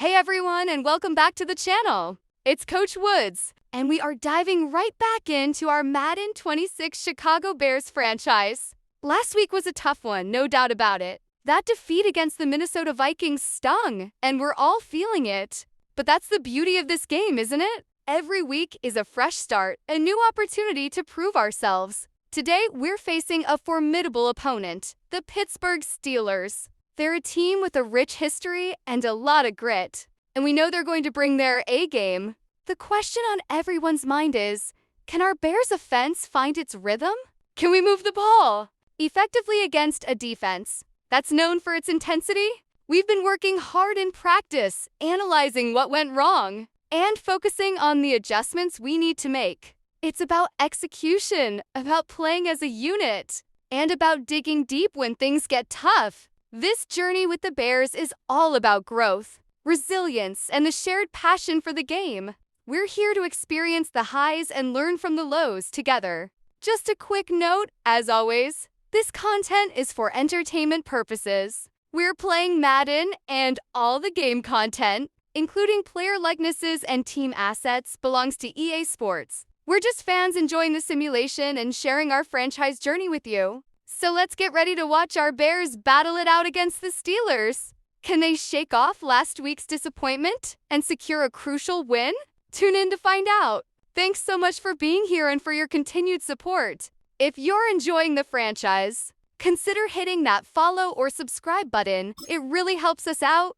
Hey everyone, and welcome back to the channel. It's Coach Woods, and we are diving right back into our Madden 26 Chicago Bears franchise. Last week was a tough one, no doubt about it. That defeat against the Minnesota Vikings stung, and we're all feeling it. But that's the beauty of this game, isn't it? Every week is a fresh start, a new opportunity to prove ourselves. Today, we're facing a formidable opponent, the Pittsburgh Steelers. They're a team with a rich history and a lot of grit, and we know they're going to bring their A-game. The question on everyone's mind is, can our Bears' offense find its rhythm? Can we move the ball effectively against a defense that's known for its intensity? We've been working hard in practice, analyzing what went wrong, and focusing on the adjustments we need to make. It's about execution, about playing as a unit, and about digging deep when things get tough. This journey with the Bears is all about growth, resilience, and the shared passion for the game. We're here to experience the highs and learn from the lows together. Just a quick note, as always, this content is for entertainment purposes. We're playing Madden, and all the game content, including player likenesses and team assets, belongs to EA Sports. We're just fans enjoying the simulation and sharing our franchise journey with you. So let's get ready to watch our Bears battle it out against the Steelers. Can they shake off last week's disappointment and secure a crucial win? Tune in to find out. Thanks so much for being here and for your continued support. If you're enjoying the franchise, consider hitting that follow or subscribe button. It really helps us out.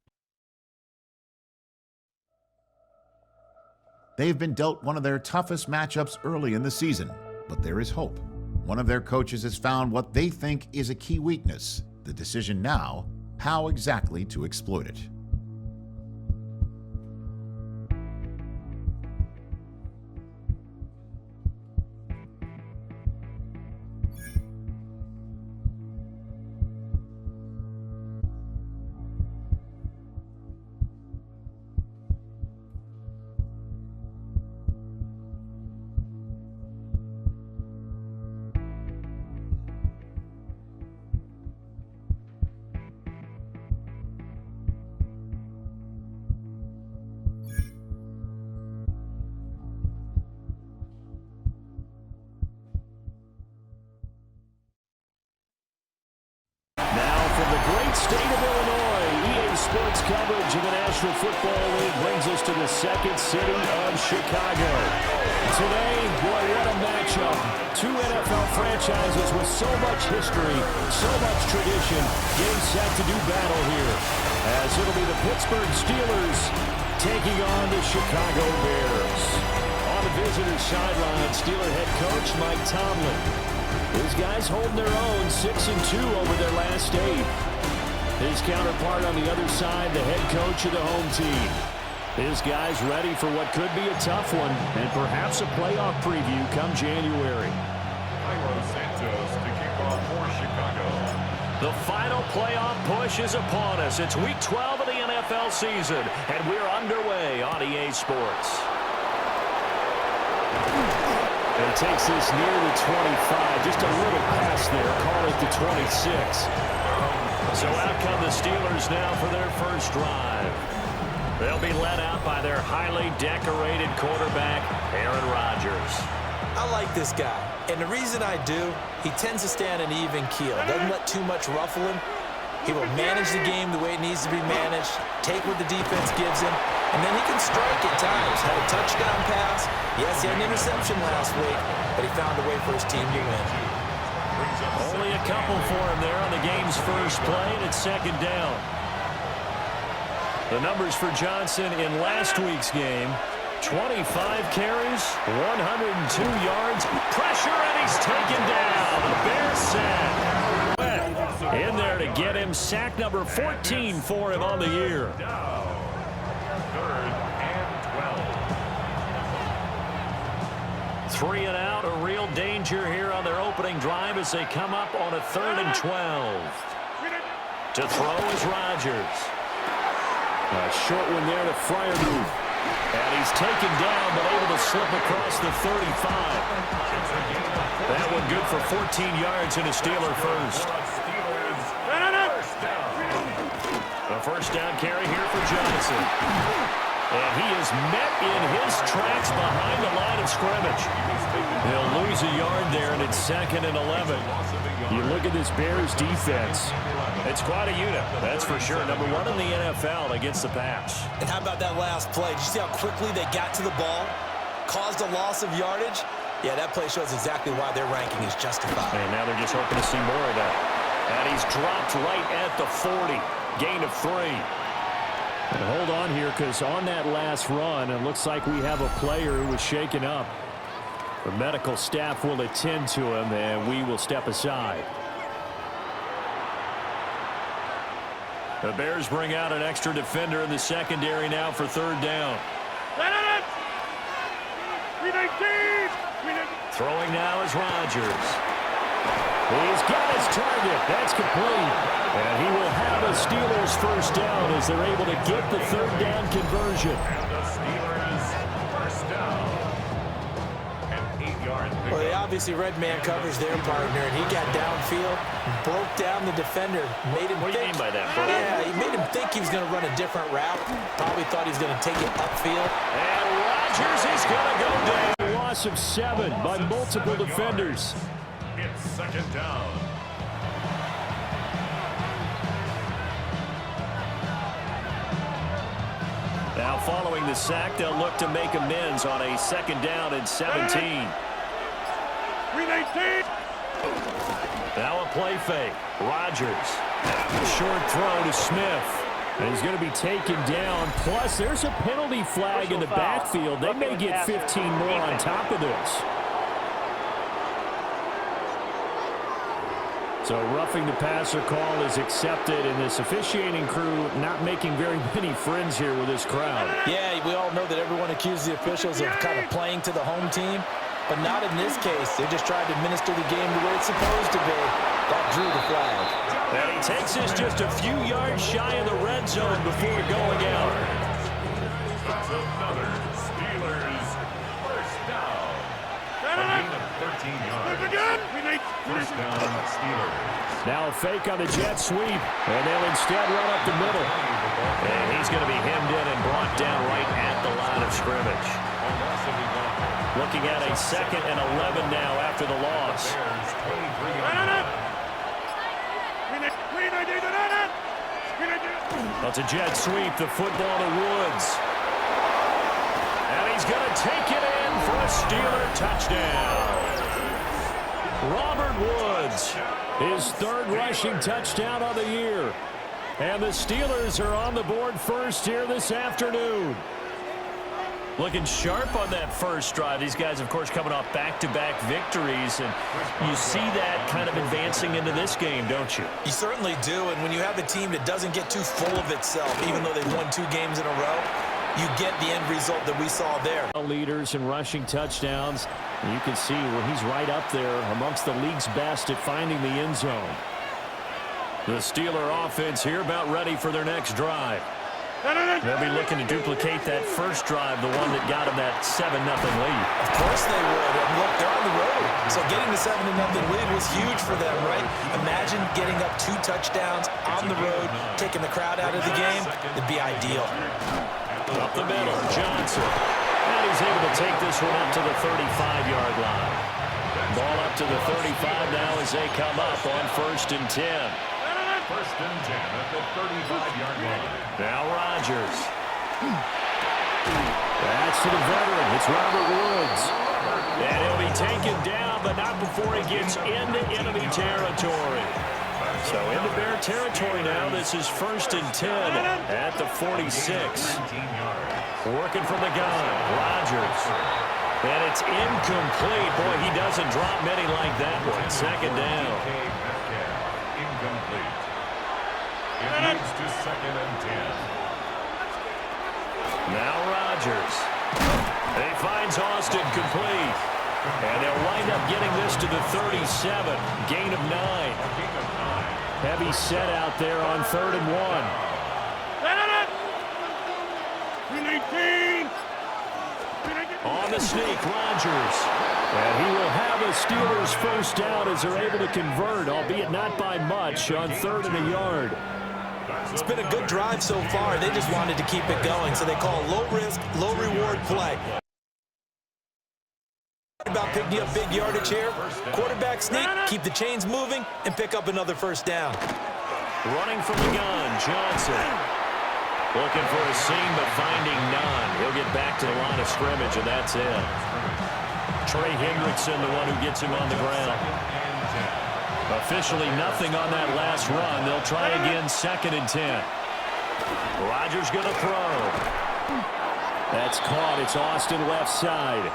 They've been dealt one of their toughest matchups early in the season, but there is hope. One of their coaches has found what they think is a key weakness. The decision now, how exactly to exploit it. State of Illinois, EA Sports coverage of the National Football League brings us to the second city of Chicago. Today, boy, what a matchup. Two NFL franchises with so much history, so much tradition, getting set to do battle here. As it'll be the Pittsburgh Steelers taking on the Chicago Bears. On the visitor's sideline, Steeler head coach Mike Tomlin. These guys holding their own, 6-2 over their last 8. His counterpart on the other side, the head coach of the home team. His guys ready for what could be a tough one and perhaps a playoff preview come January. To kick off for Chicago. The final playoff push is upon us. It's week 12 of the NFL season, and we're underway on EA Sports. He takes this near the 25, just a little past there, call it the 26. So out come the Steelers now for their first drive. They'll be led out by their highly decorated quarterback, Aaron Rodgers. I like this guy, and the reason I do, he tends to stay on an even keel, doesn't let too much ruffle him. He will manage the game the way it needs to be managed, take what the defense gives him, and then he can strike at times. Had a touchdown pass. Yes, he had an interception last week, but he found a way for his team to win. Only a couple for him there on the game's first play, and it's second down. The numbers for Johnson in last week's game, 25 carries, 102 yards, pressure, and he's taken down. The Bears sack. In there to get him, sack number 14 for him on the year. Third and 12. 3 and out, a real danger here on their opening drive as they come up on a 3rd and 12. To throw is Rodgers. A short one there to Freiermuth. And he's taken down, but able to slip across the 35. That one good for 14 yards and a Steeler first. first down carry here for Johnson. And he is met in his tracks behind the line of scrimmage. He'll lose a yard there, and it's 2nd and 11. You look at this Bears defense. It's quite a unit, that's for sure. Number 1 in the NFL against the pass. And how about that last play? Did you see how quickly they got to the ball? Caused a loss of yardage? Yeah, that play shows exactly why their ranking is justified. And now they're just hoping to see more of that. And he's dropped right at the 40. Gain of 3. And hold on here, because on that last run, it looks like we have a player who was shaken up. The medical staff will attend to him, and we will step aside. The Bears bring out an extra defender in the secondary now for 3rd down. Throwing now is Rodgers. He's got his target. That's complete. And he will have a Steelers first down as they're able to get the 3rd down conversion. And the Steelers first down. An 8-yard pickup. Well, they obviously red man covers their partner, and he got downfield, broke down the defender, made him What do you think. mean by that, Bro? Yeah, he made him think he was going to run a different route. Probably thought he was going to take it upfield. And Rodgers is going to go down. A loss of 7 by multiple defenders. It's 2nd down. Now following the sack, they'll look to make amends on a 2nd down and 17. Now a play fake. Rodgers. Short throw to Smith. And he's going to be taken down. Plus, there's a penalty flag in the backfield. They may get 15 more on top of this. So roughing the passer call is accepted, and this officiating crew not making very many friends here with this crowd. Yeah, we all know that everyone accuses the officials of kind of playing to the home team, but not in this case. They just tried to administer the game the way it's supposed to be. That drew the flag. And he takes us just a few yards shy of the red zone before going out. That's another Steelers first down. A gain of 13 yards. First down, Steelers. Now a fake on the jet sweep, and they'll instead run up the middle. And he's going to be hemmed in and brought down right at the line of scrimmage. Looking at a 2nd and 11 now after the loss. That's a jet sweep, the football to Woods. And he's going to take it in for a Steeler touchdown. Robert Woods, his 3rd rushing touchdown of the year. And the Steelers are on the board first here this afternoon. Looking sharp on that first drive. These guys, of course, coming off back-to-back victories, and you see that kind of advancing into this game, don't you? You certainly do, and when you have a team that doesn't get too full of itself, even though they've won 2 games in a row, you get the end result that we saw there. Leaders in rushing touchdowns. You can see where he's right up there amongst the league's best at finding the end zone. The Steeler offense here about ready for their next drive. They'll be looking to duplicate that first drive, the one that got them that 7-0 lead. Of course they would. And look, they're on the road. So getting the 7-0 lead was huge for them, right? Imagine getting up 2 touchdowns on the road, taking the crowd out of the game. It'd be ideal. Up the middle, Johnson. And he's able to take this one up to the 35-yard line. Ball up to the 35 now as they come up on 1st and 10. 1st and 10 at the 35-yard line. Now Rodgers. That's to the veteran. It's Robert Woods. And he'll be taken down, but not before he gets into enemy territory. So into Bear territory now. This is 1st and 10 at the 46. Working from the gun, Rodgers. And it's incomplete. Boy, he doesn't drop many like that one. 2nd down. Incomplete. It moves to 2nd and 10. Now Rodgers. He finds Austin complete. And they'll wind up getting this to the 37. Gain of 9. Heavy set out there on 3rd and 1. On the sneak, Rodgers. And he will have a Steelers first down as they're able to convert, albeit not by much, on 3rd and a yard. It's been a good drive so far. They just wanted to keep it going, so they call low-risk, low-reward play. About picking up big yardage here. Quarterback sneak, keep the chains moving, and pick up another first down. Running from the gun, Johnson. Looking for a seam, but finding none. He'll get back to the line of scrimmage, and that's it. Trey Hendrickson, the one who gets him on the ground. Officially nothing on that last run. They'll try again, 2nd and 10. Rodgers going to throw. That's caught. It's Austin left side.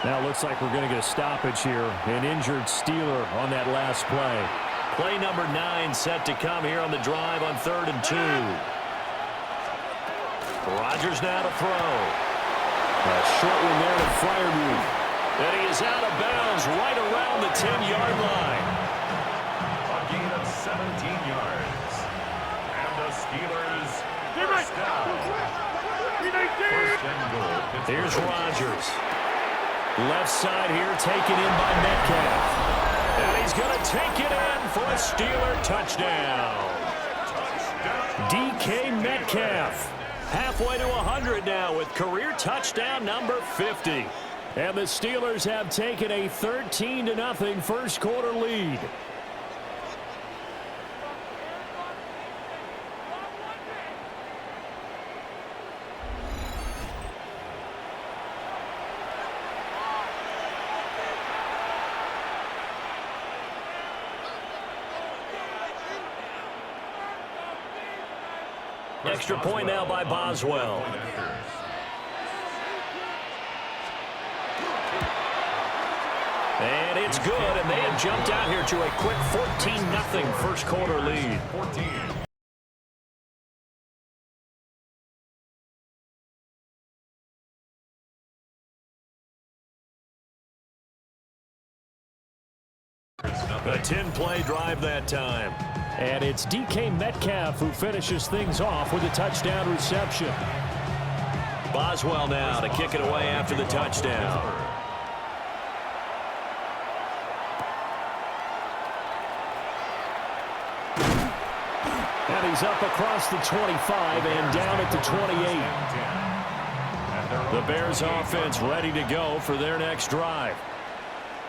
Now it looks like we're going to get a stoppage here. An injured Steeler on that last play. Play number 9 set to come here on the drive on 3rd and 2. Rodgers now to throw. A short one there to Freiermuth. And he is out of bounds right around the 10-yard line. A gain of 17 yards. And the Steelers first down. First and goal. Here's Rodgers. Left side here taken in by Metcalf. And he's going to take it in for a Steeler touchdown. DK Metcalf. Halfway to 100 now with career touchdown number 50. And the Steelers have taken a 13-0 first quarter lead. Extra point now by Boswell. And it's good, and they have jumped out here to a quick 14-0 first quarter lead. 14. A 10-play drive that time. And it's DK Metcalf who finishes things off with a touchdown reception. Boswell now to kick it away after the touchdown. And he's up across the 25 and down at the 28. The Bears offense ready to go for their next drive.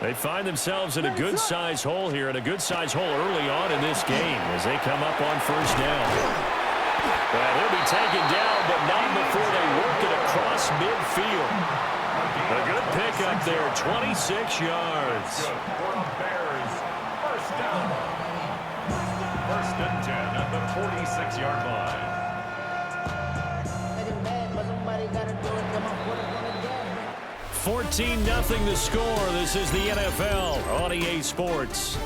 They find themselves in a good-sized hole here, and a good-sized hole early on in this game as they come up on first down. And he'll be taken down, but not before they work it across midfield. A good pickup there, 26 yards. For the Bears, first down. First and 10 at the 46-yard line. 14-0 the score. This is the NFL on EA Sports.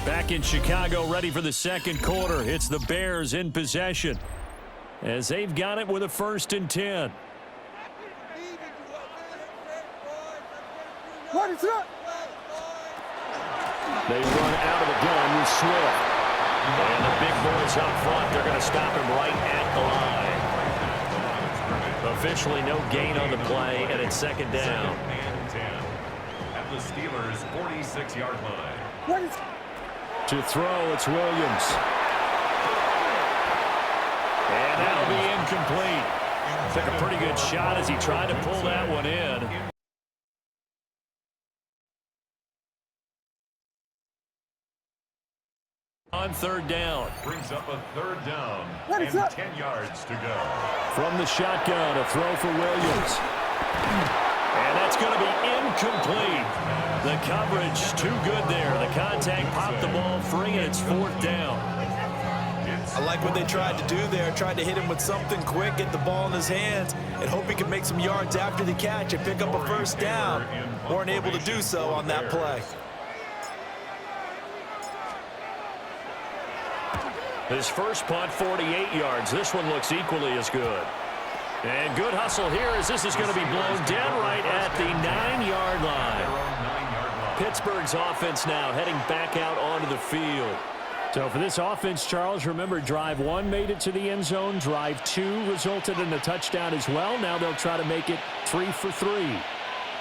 Back in Chicago, ready for the second quarter. It's the Bears in possession as they've got it with a 1st and 10. What is up? They run out of the gun with Swift. And the big boys up front, they're going to stop him right at the line. Officially no gain on the play, and it's 2nd down. 2nd and 10 at the Steelers' 46-yard line. What is... To throw, it's Williams. And that'll be incomplete. Took a pretty good shot as he tried to pull that one in. On 3rd down. Brings up a 3rd down and 10 yards to go. From the shotgun, a throw for Williams. And that's going to be incomplete. The coverage too good there. The contact popped the ball free, and it's 4th down. I like what they tried to do there. Tried to hit him with something quick, get the ball in his hands, and hope he could make some yards after the catch and pick up a 1st down. Weren't able to do so on that play. His first punt, 48 yards. This one looks equally as good. And good hustle here as this is going to be blown down right at the 9-yard line. Pittsburgh's offense now heading back out onto the field. So for this offense, Charles, remember drive 1 made it to the end zone. Drive 2 resulted in a touchdown as well. Now they'll try to make it 3 for 3.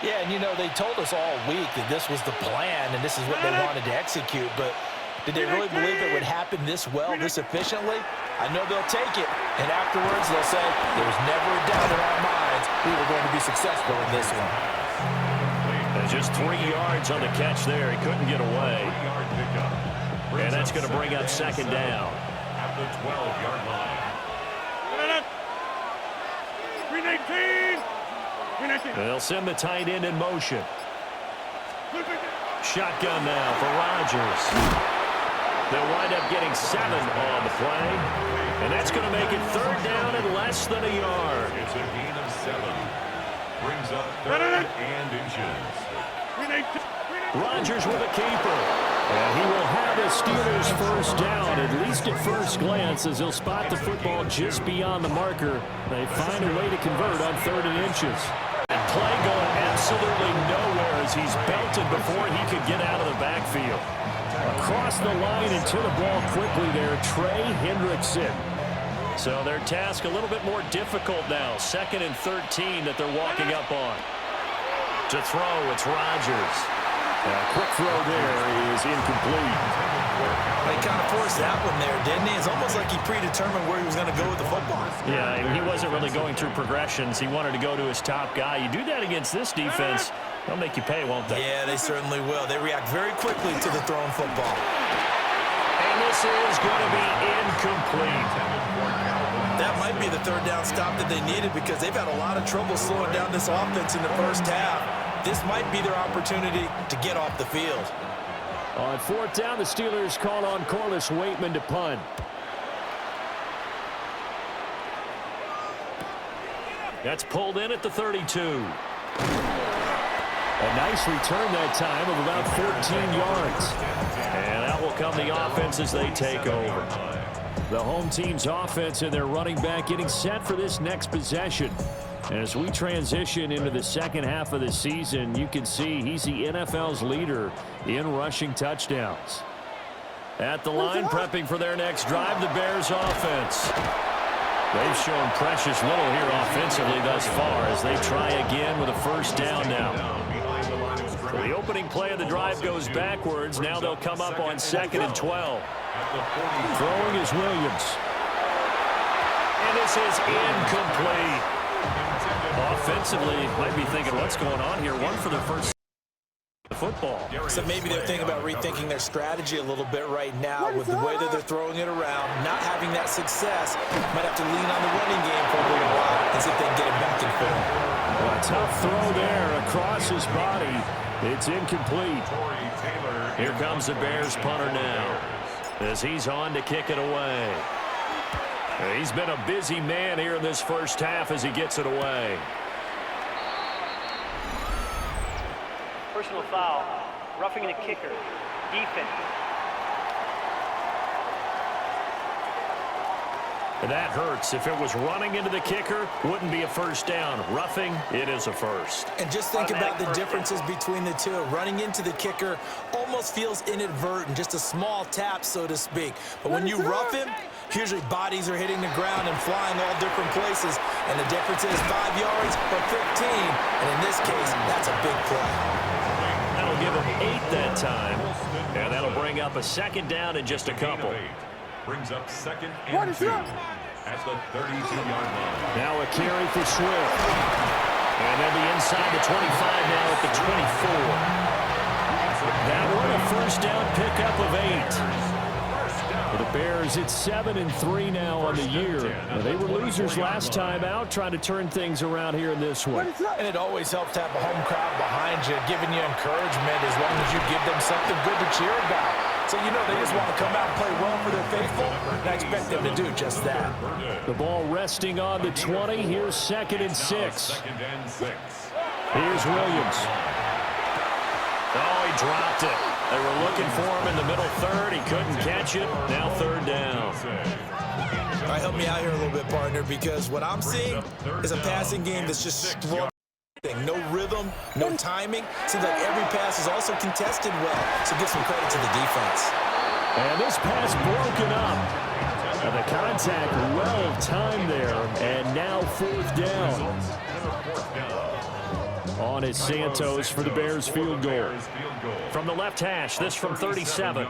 Yeah, and you know, they told us all week that this was the plan and this is what they wanted to execute, but did they really believe it would happen this well, this efficiently? I know they'll take it, and afterwards they'll say, there was never a doubt in our minds we were going to be successful in this one. And just 3 yards on the catch there. He couldn't get away. And that's going to bring up second down. At the 12-yard line. 319. They'll send the tight end in motion. Shotgun now for Rodgers. They'll wind up getting 7 on the play. And that's going to make it third down and less than a yard. It's a gain of 7. Brings up third and inches. Rodgers with a keeper. And he will have the Steelers first down, at least at first glance, as he'll spot the football just beyond the marker. They find a way to convert on 3rd and inches. And play going absolutely nowhere as he's belted before he could get out of the backfield. Across the line and to the ball quickly there, Trey Hendrickson. So their task a little bit more difficult now. 2nd and 13 that they're walking up on. To throw, it's Rodgers. A quick throw there is incomplete. They kind of forced that one there, didn't he? It's almost like he predetermined where he was going to go with the football. Yeah, he wasn't really going through progressions. He wanted to go to his top guy. You do that against this defense, they'll make you pay, won't they? Yeah, they certainly will. They react very quickly to the thrown football. And this is going to be incomplete. That might be the 3rd down stop that they needed because they've had a lot of trouble slowing down this offense in the first half. This might be their opportunity to get off the field. On 4th down, the Steelers call on Corliss Waitman to punt. That's pulled in at the 32. A nice return that time of about 14 yards. And out will come the offense as they take over. The home team's offense and their running back getting set for this next possession. As we transition into the second half of the season, you can see he's the NFL's leader in rushing touchdowns. At the line, prepping for their next drive, the Bears offense. They've shown precious little here offensively thus far as they try again with a first down now. So the opening play of the drive goes backwards. Now they'll come up on 2nd and 12. Throwing is Williams. And this is incomplete. Offensively, might be thinking, what's going on here? One for the first football. So maybe they're thinking about rethinking their strategy a little bit right now with the way that they're throwing it around, not having that success. Might have to lean on the running game for a little while and see if they can get it back in form. A tough throw there across his body. It's incomplete. Here comes the Bears punter now as he's on to kick it away. He's been a busy man here in this first half as he gets it away. Personal foul, roughing the kicker, defense. That hurts. If it was running into the kicker, wouldn't be a first down. Roughing, it is a first. And just think about the differences between the two. Running into the kicker almost feels inadvertent, just a small tap, so to speak. But when you rough him, usually bodies are hitting the ground and flying all different places. And the difference is 5 yards or 15. And in this case, that's a big play. That'll give him 8 that time. And that'll bring up a second down in just a couple. Brings up 2nd and 2 at the 32-yard line. Now a carry for Swift. And they'll be inside the 25 now at the 24. That one a first down pickup of 8. For the Bears, it's 7-3 now on the year. They were losers last time out, trying to turn things around here in this one. And it always helps to have a home crowd behind you, giving you encouragement as long as you give them something good to cheer about. So, you know, they just want to come out and play well for their faithful, and I expect them to do just that. The ball resting on the 20. Here's 2nd and 6. Here's Williams. Oh, he dropped it. They were looking for him in the middle third. He couldn't catch it. Now 3rd down. All right, help me out here a little bit, partner, because what I'm seeing is a passing game that's just struggling. No rhythm, no timing. Seems like every pass is also contested well, so give some credit to the defense. And this pass broken up. And the contact well timed there, and now 4th down. on is Santos for the Bears field goal. From the left hash, this from 37.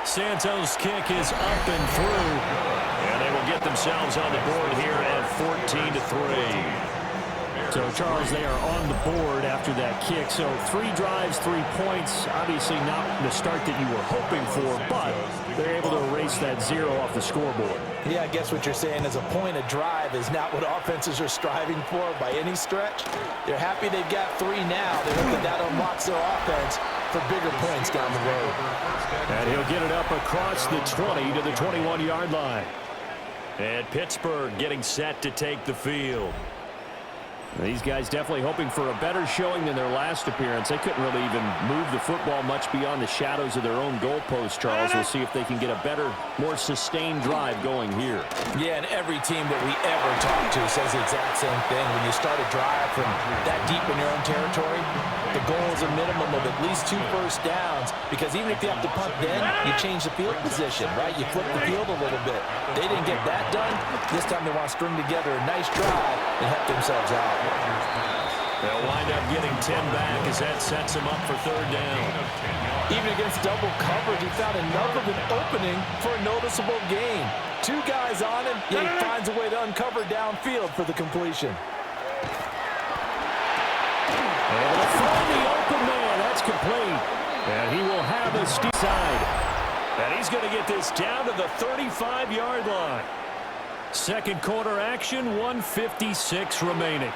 Santos' kick is up and through, and they will get themselves on the board here at 14-3. So, Charles, they are on the board after that kick. So 3 drives, 3 points. Obviously not the start that you were hoping for, but they're able to erase that 0 off the scoreboard. Yeah, I guess what you're saying is a point of drive is not what offenses are striving for by any stretch. They're happy they've got 3 now. They hope that unlocks their offense for bigger points down the road. And he'll get it up across the 20 to the 21-yard line. And Pittsburgh getting set to take the field. These guys definitely hoping for a better showing than their last appearance. They couldn't really even move the football much beyond the shadows of their own goalpost, Charles. We'll see if they can get a better, more sustained drive going here. Yeah, and every team that we ever talk to says the exact same thing. When you start a drive from that deep in your own territory, the goal is a minimum of at least 2 first downs, because even if you have to punt then, you change the field position, right? You flip the field a little bit. They didn't get that done. This time they want to string together a nice drive and help themselves out. They'll wind up getting 10 back as that sets them up for 3rd down. Even against double coverage, he found enough of an opening for a noticeable gain. 2 guys on him, yet he finds a way to uncover downfield for the completion. Able to find the open man. That's complete. And he will have a steep side. And he's going to get this down to the 35-yard line. Second quarter action, 1:56 remaining.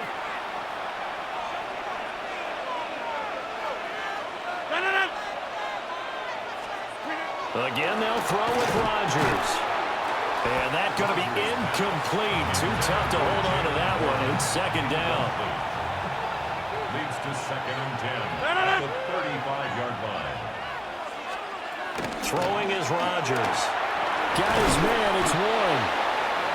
Again, they'll throw with Rodgers. And that's going to be incomplete. Too tough to hold on to that one. It's 2nd down. Leads to 2nd and 10 at the 35-yard line. Throwing is Rodgers. Got his man, it's Warren.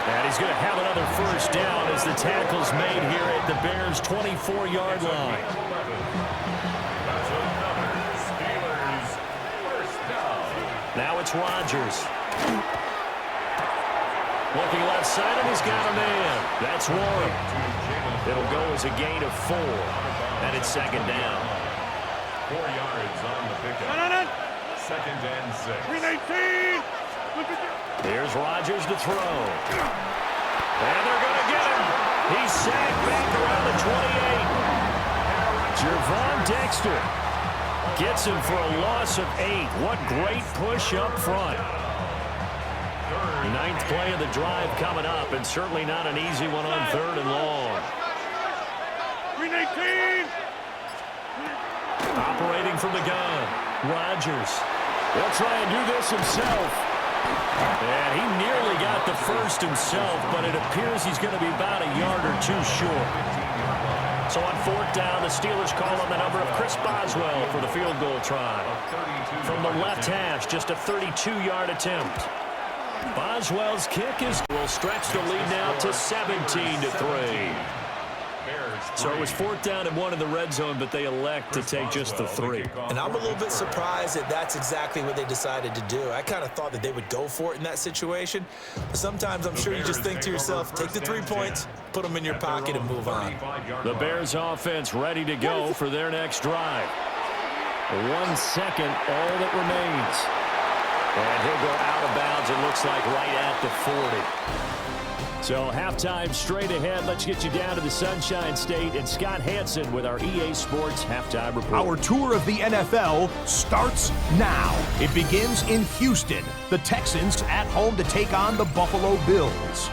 And he's going to have another first down as the tackle's made here at the Bears' 24-yard line. That's another Steelers first down. Now it's Rodgers. Looking left side, and he's got a man. That's Warren. It'll go as a gain of 4. And it's 2nd down. 4 yards on the pickup. 2nd and 6. Here's Rodgers to throw. And they're going to get him. He's sacked back around the 28. Gervon Dexter gets him for a loss of 8. What great push up front. 9th play of the drive coming up, and certainly not an easy one on 3rd and long. Operating from the gun, Rodgers. He'll try and do this himself. And he nearly got the first himself, but it appears he's going to be about a yard or 2 short. So on 4th down, the Steelers call on the number of Chris Boswell for the field goal try. From the left hash, just a 32-yard attempt. Boswell's kick will stretch the lead now to 17-3. So it was 4th down and 1 in the red zone, but they elect to take just the 3. And I'm a little bit surprised that that's exactly what they decided to do. I kind of thought that they would go for it in that situation. But sometimes I'm sure you just think to yourself, take the 3 points, put them in your pocket, and move on. The Bears offense ready to go for their next drive. 1 second, all that remains. And he'll go out of bounds, it looks like, right at the 40. So halftime straight ahead. Let's get you down to the Sunshine State and Scott Hansen with our EA Sports Halftime Report. Our tour of the NFL starts now. It begins in Houston. The Texans at home to take on the Buffalo Bills.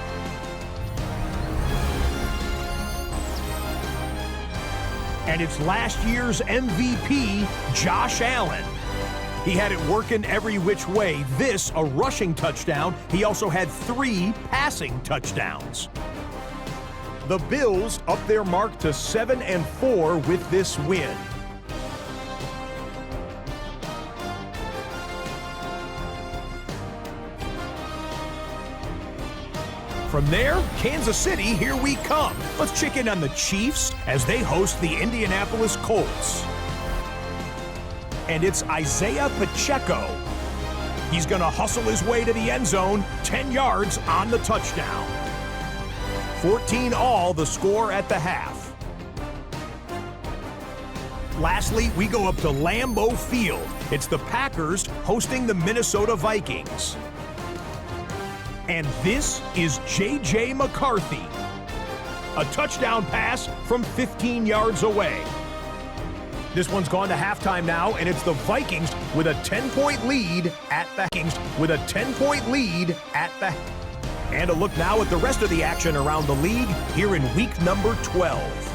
And it's last year's MVP, Josh Allen. He had it working every which way. This, a rushing touchdown. He also had 3 passing touchdowns. The Bills up their mark to 7-4 with this win. From there, Kansas City, here we come. Let's check in on the Chiefs as they host the Indianapolis Colts. And it's Isaiah Pacheco. He's going to hustle his way to the end zone, 10 yards on the touchdown. 14 all the score at the half. Lastly, we go up to Lambeau Field. It's the Packers hosting the Minnesota Vikings. And this is J.J. McCarthy. A touchdown pass from 15 yards away. This one's gone to halftime now, and it's the Vikings with a 10-point lead at the And a look now at the rest of the action around the league here in week number 12.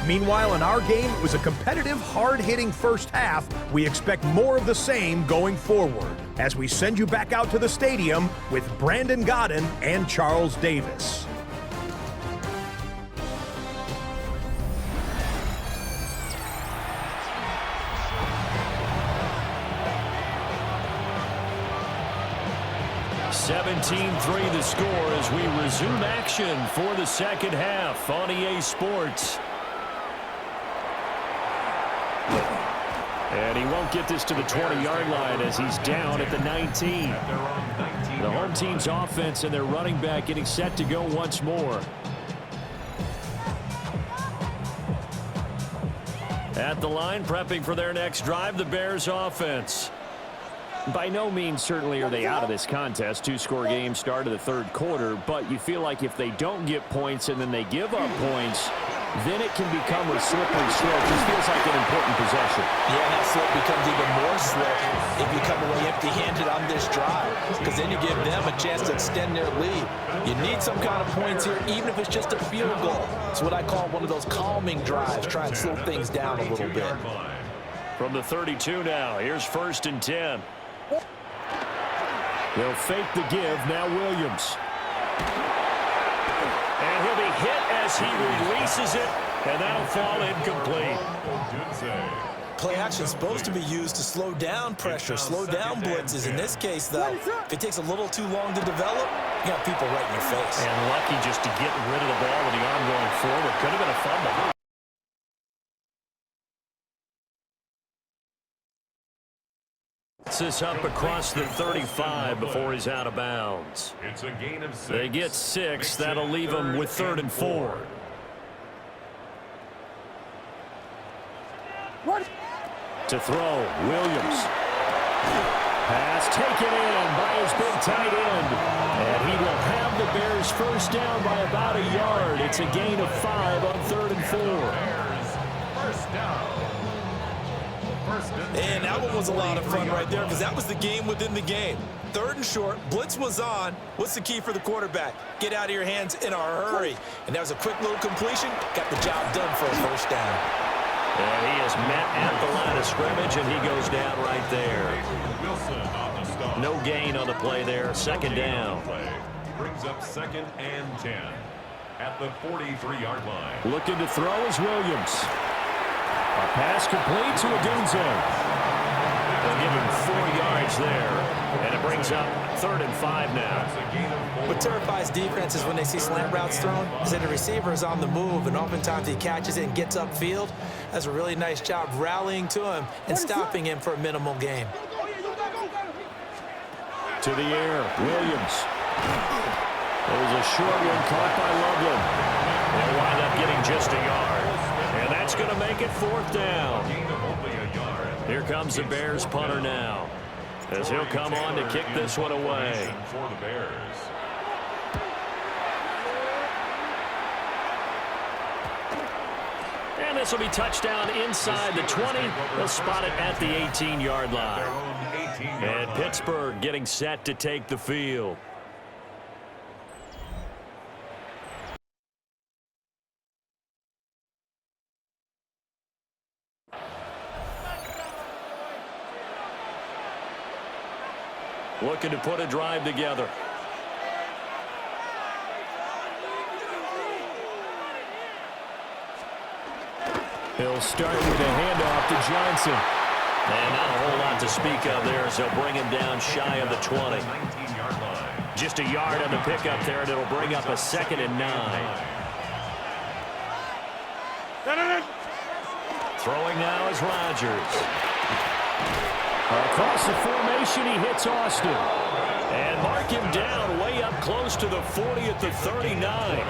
Meanwhile, in our game, it was a competitive, hard-hitting first half. We expect more of the same going forward as we send you back out to the stadium with Brandon Godden and Charles Davis. (17-3) the score as we resume action for the second half on EA Sports. And he won't get this to the 20-yard line as he's down at the 19. The home team's offense and their running back getting set to go once more. At the line, prepping for their next drive, the Bears offense. By no means certainly are they out of this contest. Two-score game start of the third quarter, but you feel like if they don't get points and then they give up points, then it can become a slippery slope. This feels like an important possession. Yeah, that slope becomes even more slippery if you come away empty-handed on this drive, because then you give them a chance to extend their lead. You need some kind of points here, even if it's just a field goal. It's what I call one of those calming drives. Try and slow things down a little bit. From the 32 now, here's 1st and 10. They'll fake the give, now Williams. And he'll be hit as he releases it, and that'll fall incomplete. Play action is supposed to be used to slow down pressure, slow down blitzes. In this case, though, if it takes a little too long to develop, you got people right in your face. And lucky just to get rid of the ball with the arm going forward. Could have been a fumble. This up across the 35 before he's out of bounds. It's a gain of 6. They get 6. That'll leave them with 3rd and 4. To throw, Williams. Pass taken in by his big tight end. And he will have the Bears first down by about a yard. It's a gain of 5 on 3rd and 4. Bears, first down. And that one was a lot of fun right there, because that was the game within the game. 3rd and short, blitz was on. What's the key for the quarterback? Get out of your hands in a hurry. And that was a quick little completion. Got the job done for a first down. And he is met at the line of scrimmage, and he goes down right there. No gain on the play there. 2nd down. Brings up 2nd and 10 at the 43-yard line. Looking to throw is Williams. A pass complete to Odunze. They'll give him 4 yards there, and it brings up 3rd and 5 now. What terrifies defenses when they see slant routes thrown is that the receiver is on the move, and oftentimes he catches it and gets upfield. Does a really nice job rallying to him and stopping him for a minimal gain. To the air, Williams. There's a short one caught by Loveland. They'll wind up getting just a yard. And that's going to make it 4th down. Here comes the Bears punter now, as he'll come on to kick this one away. For the Bears. And this will be touchdown inside the 20. They'll spot it at the 18-yard line. And Pittsburgh getting set to take the field. Looking to put a drive together. He'll start with a handoff to Johnson. And not a whole lot to speak of there as they'll bring him down shy of the 20. Just a yard on the pickup there, and it'll bring up a 2nd and 9. Throwing now is Rodgers. Across the formation, he hits Austin. And mark him down way up close to the 40 at the 39.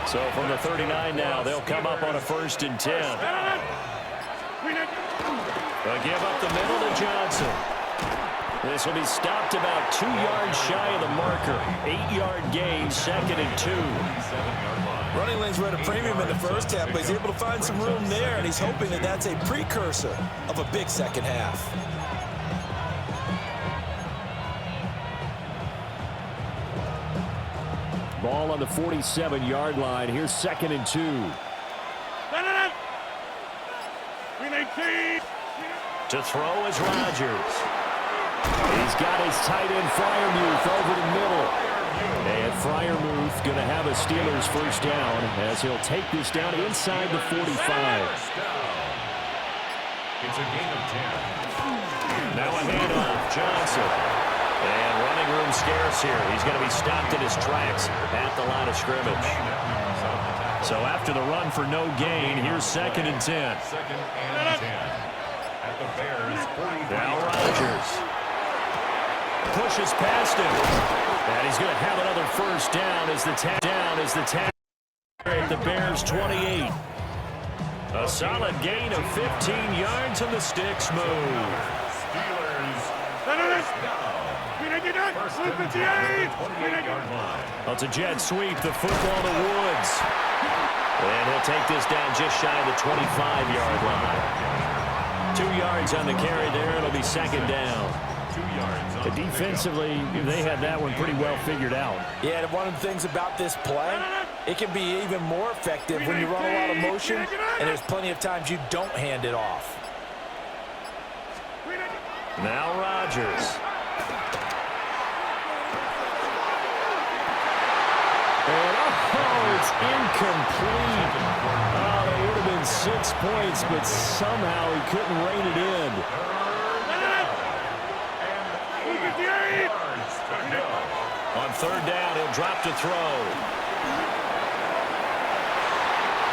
So from the 39 now, they'll come up on a 1st and 10. They'll give up the middle to Johnson. This will be stopped about 2 yards shy of the marker. 8-yard gain, 2nd and 2. Running lanes were at a premium in the first half, but he's able to find some room there, and he's hoping that that's a precursor of a big second half. Ball on the 47-yard line. Here's 2nd and 2. To throw is Rodgers. He's got his tight end Freiermuth over the middle. And Freiermuth going to have a Steelers 1st down as he'll take this down inside the 45. It's a gain of 10. Now a handoff. Johnson. And running room scarce here. He's going to be stopped in his tracks at the line of scrimmage. So after the run for no gain, here's 2nd and 10. 2nd and 10. At the Bears' 40. Now Rodgers pushes past him. And he's going to have another 1st down as the tag at the Bears' 28. A solid gain of 15 yards on the sticks move. Well, it's a jet sweep, the football to Woods. And he'll take this down just shy of the 25-yard line. 2 yards on the carry there. It'll be 2nd down. 2 yards. Defensively, they had that one pretty well figured out. Yeah, and one of the things about this play, it can be even more effective when you run a lot of motion, and there's plenty of times you don't hand it off. Now Rodgers. And it's incomplete. Oh, it would have been 6 points, but somehow he couldn't rein it in. On 3rd down, he'll drop to throw.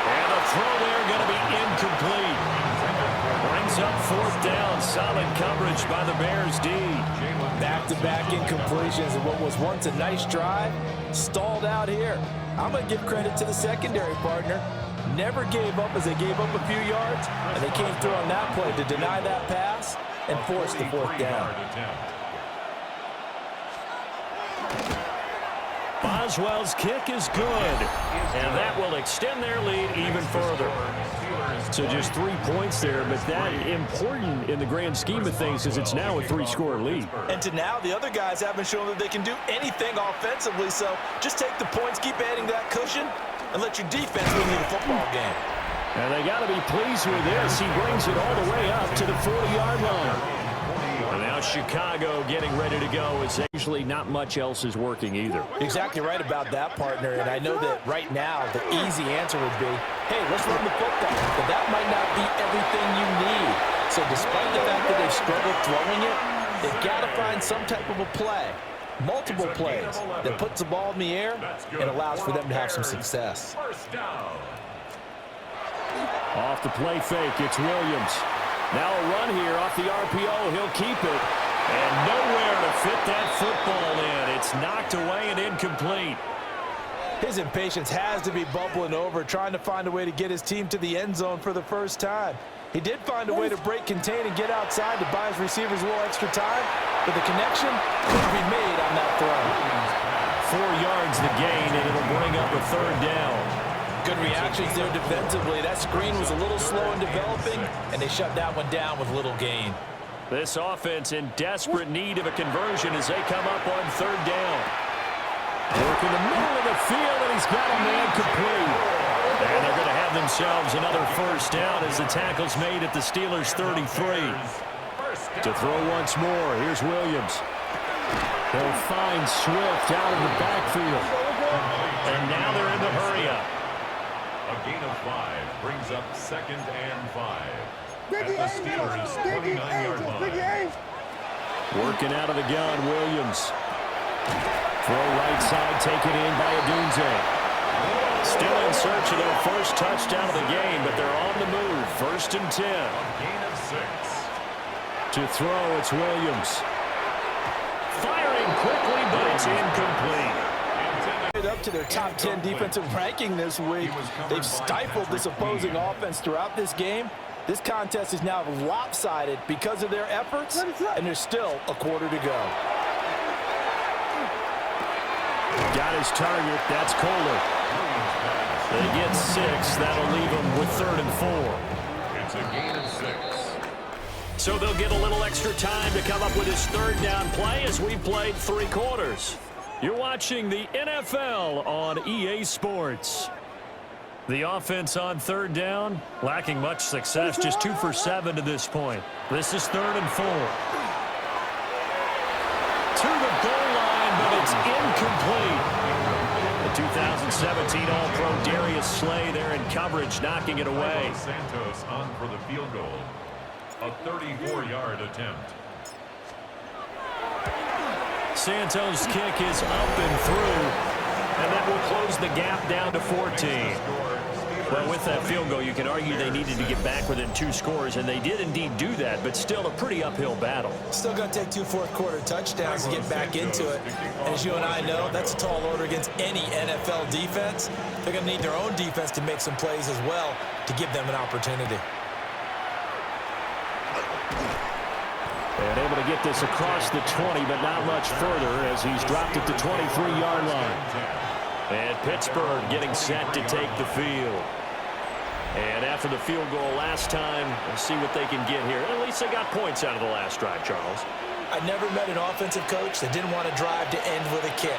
And the throw there going to be incomplete. Brings up 4th down. Solid coverage by the Bears D. Back-to-back incompletions of what was once a nice drive, stalled out here. I'm going to give credit to the secondary partner. Never gave up as they gave up a few yards, and they came through on that play to deny that pass and force the 4th down. Boswell's kick is good, and that will extend their lead even further. So just 3 points there, but that important in the grand scheme of things is it's now a 3-score lead. And to now, the other guys haven't shown that they can do anything offensively, so just take the points, keep adding that cushion, and let your defense win you the football game. And they got to be pleased with this. He brings it all the way up to the 40-yard line. And now Chicago getting ready to go. It's actually not much else is working either. Exactly right about that, partner. And I know that right now the easy answer would be, hey, let's run the football. But that might not be everything you need. So despite the fact that they've struggled throwing it, they've got to find some type of a play, multiple plays, that puts the ball in the air and allows for them to have some success. Off the play fake, it's Williams. Now a run here off the RPO. He'll keep it. And nowhere to fit that football in. It's knocked away and incomplete. His impatience has to be bubbling over, trying to find a way to get his team to the end zone for the first time. He did find a way to break contain and get outside to buy his receivers a little extra time, but the connection couldn't be made on that throw. 4 yards the gain, and it'll bring up a 3rd down. Good reactions there defensively. That screen was a little slow in developing, and they shut that one down with little gain. This offense in desperate need of a conversion as they come up on 3rd down. Work in the middle of the field, and he's got a man complete. And they're going to have themselves another 1st down as the tackle's made at the Steelers' 33. To throw once more, here's Williams. They'll find Swift out of the backfield. And now they're in the hurry-up. A gain of 5 brings up 2nd and 5. At the Steelers' 49-yard line. Working out of the gun, Williams. Throw right side, taken in by Adunze. Still in search of their first touchdown of the game, but they're on the move. 1st and 10. A gain of 6. To throw, it's Williams. Firing quickly, but it's incomplete. Up to their top 10 defensive ranking this week. They've stifled this opposing offense throughout this game. This contest is now lopsided because of their efforts, and there's still a quarter to go. Got his target. That's Kohler. They get 6. That'll leave them with 3rd and 4. It's a gain of 6. So they'll get a little extra time to come up with his 3rd down play as we played 3 quarters. You're watching the NFL on EA Sports. The offense on 3rd down, lacking much success, just 2 for 7 to this point. This is 3rd and 4. To the goal line, but it's incomplete. The 2017 All-Pro Darius Slay there in coverage, knocking it away. Santos on for the field goal. A 34-yard attempt. Santos' kick is up and through, and that will close the gap down to 14. Well, with that field goal, you can argue they needed to get back within 2 scores, and they did indeed do that, but still a pretty uphill battle. Still going to take 2 fourth-quarter touchdowns to get back into it. And as you and I know, that's a tall order against any NFL defense. They're going to need their own defense to make some plays as well to give them an opportunity. And able to get this across the 20, but not much further as he's dropped at the 23-yard line. And Pittsburgh getting set to take the field. And after the field goal last time, we'll see what they can get here. At least they got points out of the last drive, Charles. I never met an offensive coach that didn't want to drive to end with a kick.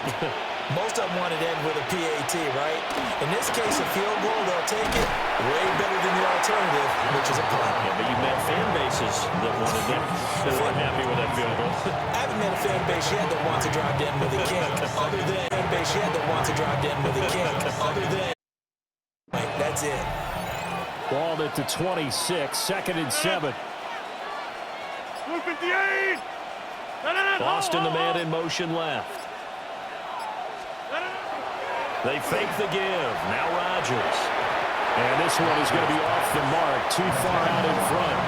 Most of them wanted to end with a PAT, right? In this case, a field goal, they'll take it way better than the alternative, which is a punt. Yeah, but you met fan bases that wanted them, that weren't happy with that field goal. I haven't met a fan base yet that wants to drive to end with a kick, other than a fan base yet that wants to drive to end with a kick, other than that's it. Ball at the 26, 2nd and 7. 158! Boston, the man in motion left. They fake the give. Now Rodgers. And this one is going to be off the mark. Too far out in front.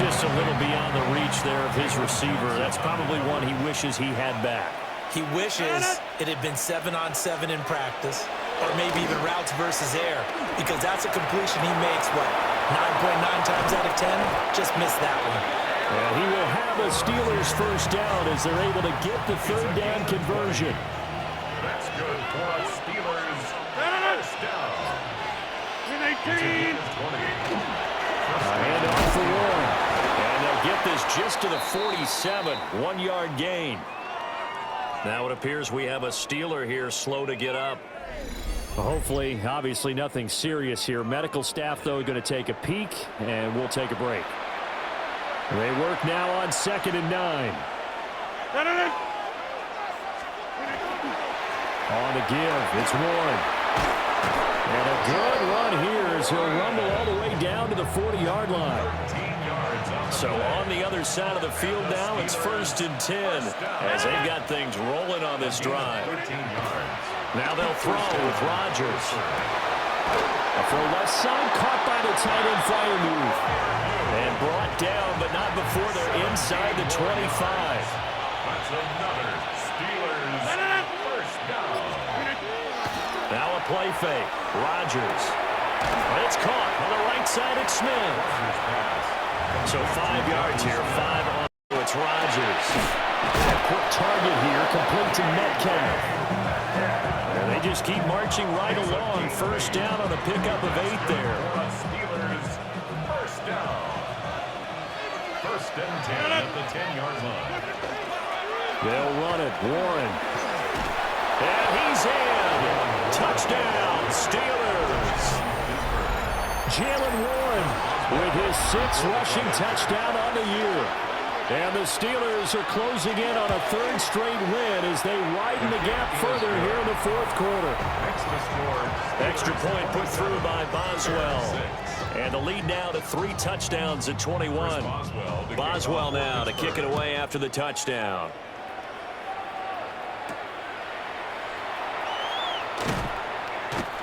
Just a little beyond the reach there of his receiver. That's probably one he wishes he had back. He wishes it had been 7-on-7 in practice, or maybe even routes versus air, because that's a completion he makes, what, 9.9 times out of 10? Just missed that one. And he will have a Steelers first down as they're able to get the 3rd down conversion. That's good for a Steelers first down. 18! Hand off for Warren. And they'll get this just to the 47. 1-yard gain. Now it appears we have a Steeler here slow to get up. Hopefully, obviously nothing serious here. Medical staff, though, going to take a peek, and we'll take a break. They work now on 2nd and 9. On the give, it's Warren. And a good run here as he'll rumble all the way down to the 40-yard line. So on the other side of the field now, it's 1st and 10 as they've got things rolling on this drive. Now they'll throw with Rodgers. A throw left side, caught by the tight end flyer move. And brought down, but not before they're inside the 25. That's another Steelers first down. Now a play fake. Rodgers. And it's caught on the right side at Smith. So 5 yards here, 5 on. It's Rodgers. A quick target here, complete to Metcalf. And they just keep marching right along. First down on a pickup of 8 there. Steelers first down. 1st and 10 at the 10-yard line. They'll run it. Warren. And he's in. Touchdown, Steelers. Jalen Warren with his 6th rushing touchdown on the year. And the Steelers are closing in on a 3rd straight win as they widen the gap further here in the 4th quarter. Extra point put through by Boswell. And the lead now to 3 touchdowns at 21. Boswell now to kick it away after the touchdown.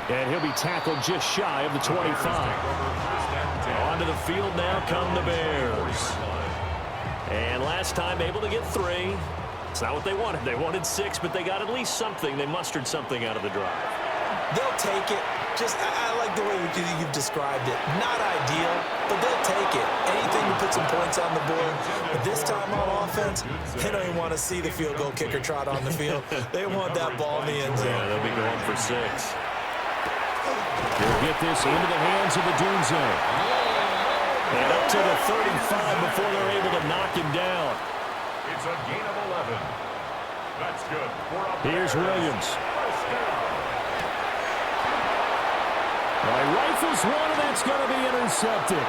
And he'll be tackled just shy of the 25. Onto the field now come the Bears. And last time able to get 3. It's not what they wanted. They wanted 6, but they got at least something. They mustered something out of the drive. They'll take it. I like the way you've described it. Not ideal, but they'll take it. Anything to put some points on the board. But this time on offense, they don't even want to see the field goal kicker trot on the field. They want that ball in the end zone. Yeah, they'll be going for 6. They'll get this into the hands of the Doom Zone. And up to the 35 before they're able to knock him down. It's a gain of 11. That's good. Here's Williams. Well, he rifles one, and that's going to be intercepted.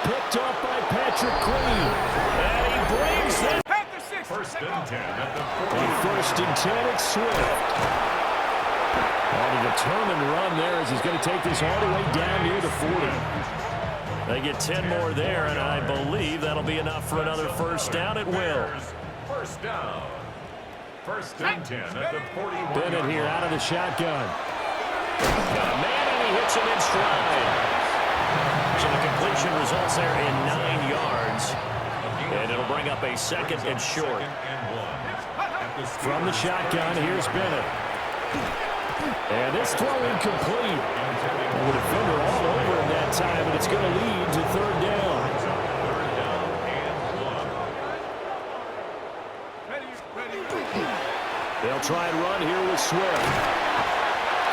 Picked up by Patrick Queen. And he brings them. First and 10 at the 40. First and 10 at Swift. And a determined run there as he's going to take this all the way down near the 40. They get 10 more there, and I believe that'll be enough for another first down. It will. First down. First and 10 at the 41. Bennett here out of the shotgun. Got a man, and he hits him in stride. So the completion results there in 9 yards. And it'll bring up a second and short. From the shotgun, here's Bennett. And this throw incomplete. The defender all over him that time, and it's going to lead to third down. They'll try and run here with Swift.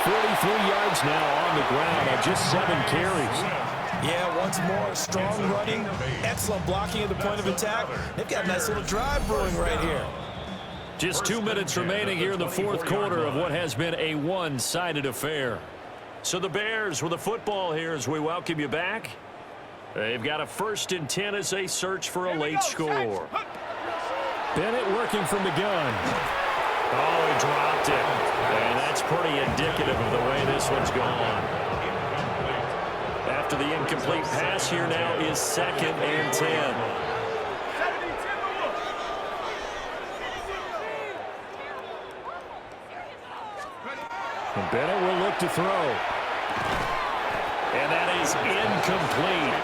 43 yards now on the ground on just 7 carries. Yeah, once more, strong running, excellent blocking at the point of attack. They've got a nice little drive brewing right here. Just 2 minutes remaining here in the fourth quarter of what has been a one-sided affair. So the Bears with the football here as we welcome you back. They've got a first and 10 as they search for a late score. Bennett working from the gun. Oh, he dropped it. And that's pretty indicative of the way this one's gone. After the incomplete pass here now is second and 10. And Bennett will look to throw. And that is incomplete.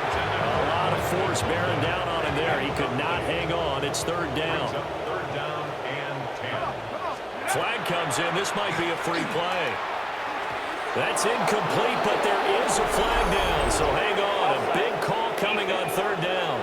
A lot of force bearing down on him there. He could not hang on. It's third down. Third down and 10. Flag comes in. This might be a free play. That's incomplete, but there is a flag down. So hang on. A big call coming on third down.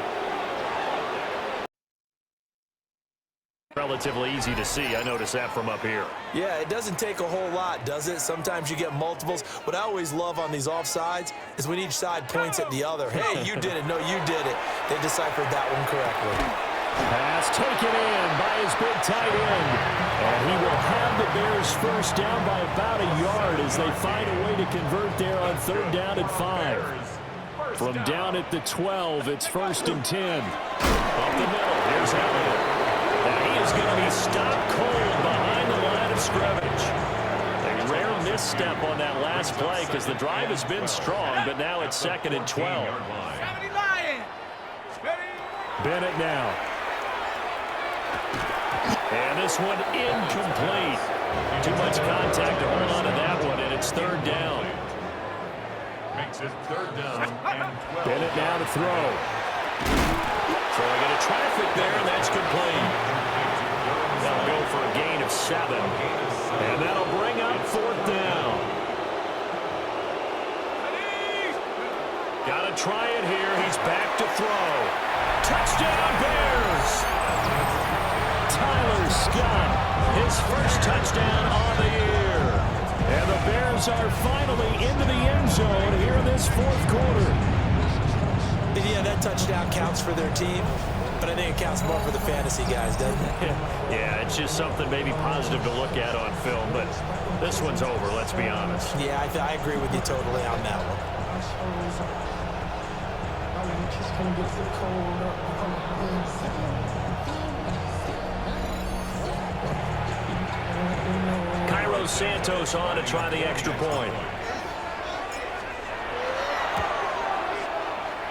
Relatively easy to see. I noticed that from up here. Yeah, it doesn't take a whole lot, does it? Sometimes you get multiples. What I always love on these offsides is when each side points at the other. Hey, you did it. No, you did it. They deciphered that one correctly. Pass taken in by his big tight end. And he will have the Bears first down by about a yard as they find a way to convert there on third down at 5. From down at the 12, it's first and 10. Up the middle, here's Elliott. And he is going to be stopped cold behind the line of scrimmage. A rare misstep on that last play because the drive has been strong, but now it's second and 12. Bennett now. And this one incomplete. Too much contact to hold on to that one, and it's third down. Makes it third down and 12. Bennett now to throw. Throwing into traffic there, and that's complete. That'll go for a gain of 7. And that'll bring up fourth down. Got to try it here. He's back to throw. Touchdown, Bears! Tyler Scott, his first touchdown on the year. And the Bears are finally into the end zone here in this fourth quarter. And yeah, that touchdown counts for their team, but I think it counts more for the fantasy guys, doesn't it? Yeah, it's just something maybe positive to look at on film, but this one's over, let's be honest. Yeah, I agree with you totally on that one. Cairo Santos on to try the extra point.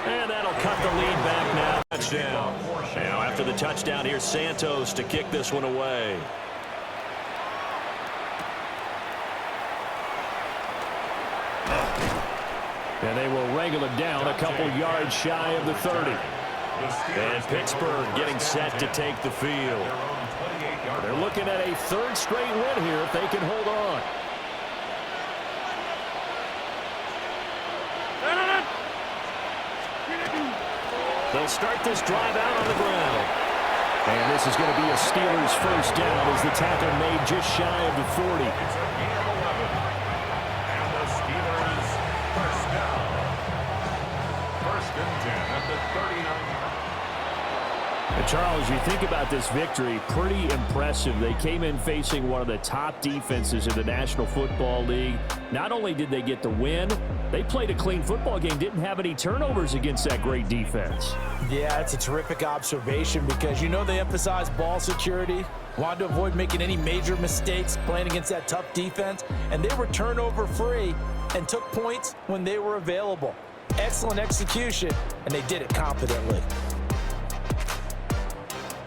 And that'll cut the lead back now. Touchdown. Now after the touchdown, here's Santos to kick this one away. And they will wrangle it down a couple yards shy of the 30. And Pittsburgh getting set to take the field. They're looking at a third straight win here if they can hold on. They'll start this drive out on the ground. And this is going to be a Steelers first down as the tackle made just shy of the 40. It's a gain of 11. And the Steelers first down. First and 10 at the 39. And Charles, you think about this victory, pretty impressive. They came in facing one of the top defenses in the National Football League. Not only did they get the win, they played a clean football game, didn't have any turnovers against that great defense. Yeah, it's a terrific observation because you know they emphasize ball security, wanted to avoid making any major mistakes playing against that tough defense, and they were turnover free and took points when they were available. Excellent execution, and they did it confidently.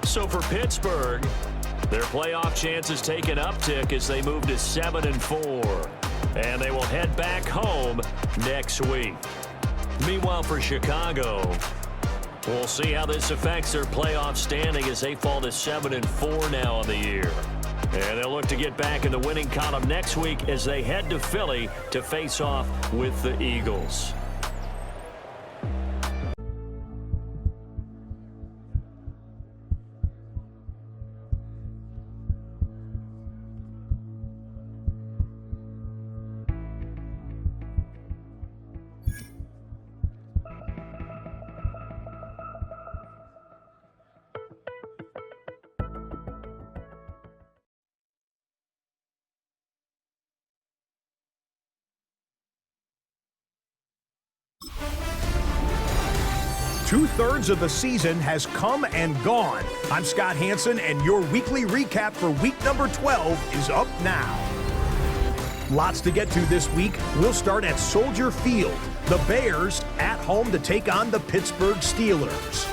So for Pittsburgh, their playoff chances take an uptick as they move to 7-4. And they will head back home next week. Meanwhile, for Chicago, we'll see how this affects their playoff standing as they fall to 7-4 now on the year. And they'll look to get back in the winning column next week as they head to Philly to face off with the Eagles. Two-thirds of the season has come and gone. I'm Scott Hansen, and your weekly recap for week number 12 is up now. Lots to get to this week. We'll start at Soldier Field. The Bears at home to take on the Pittsburgh Steelers.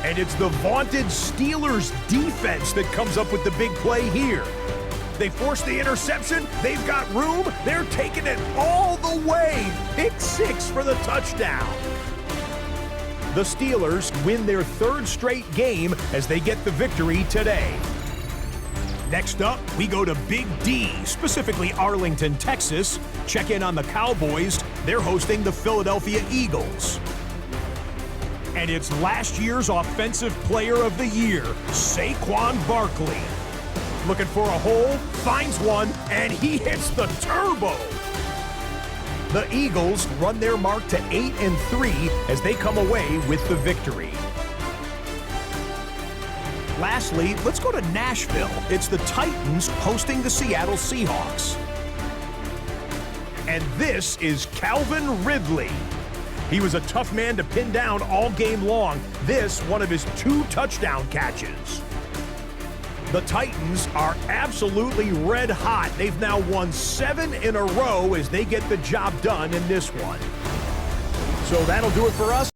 And it's the vaunted Steelers defense that comes up with the big play here. They force the interception. They've got room. They're taking it all the way. Pick 6 for the touchdown. The Steelers win their third straight game as they get the victory today. Next up, we go to Big D, specifically Arlington, Texas. Check in on the Cowboys. They're hosting the Philadelphia Eagles. And it's last year's Offensive Player of the Year, Saquon Barkley. Looking for a hole, finds one, and he hits the turbo. The Eagles run their mark to 8-3 as they come away with the victory. Lastly, let's go to Nashville. It's the Titans hosting the Seattle Seahawks. And this is Calvin Ridley. He was a tough man to pin down all game long. This, one of his 2 touchdown catches. The Titans are absolutely red hot. They've now won 7 in a row as they get the job done in this one. So that'll do it for us.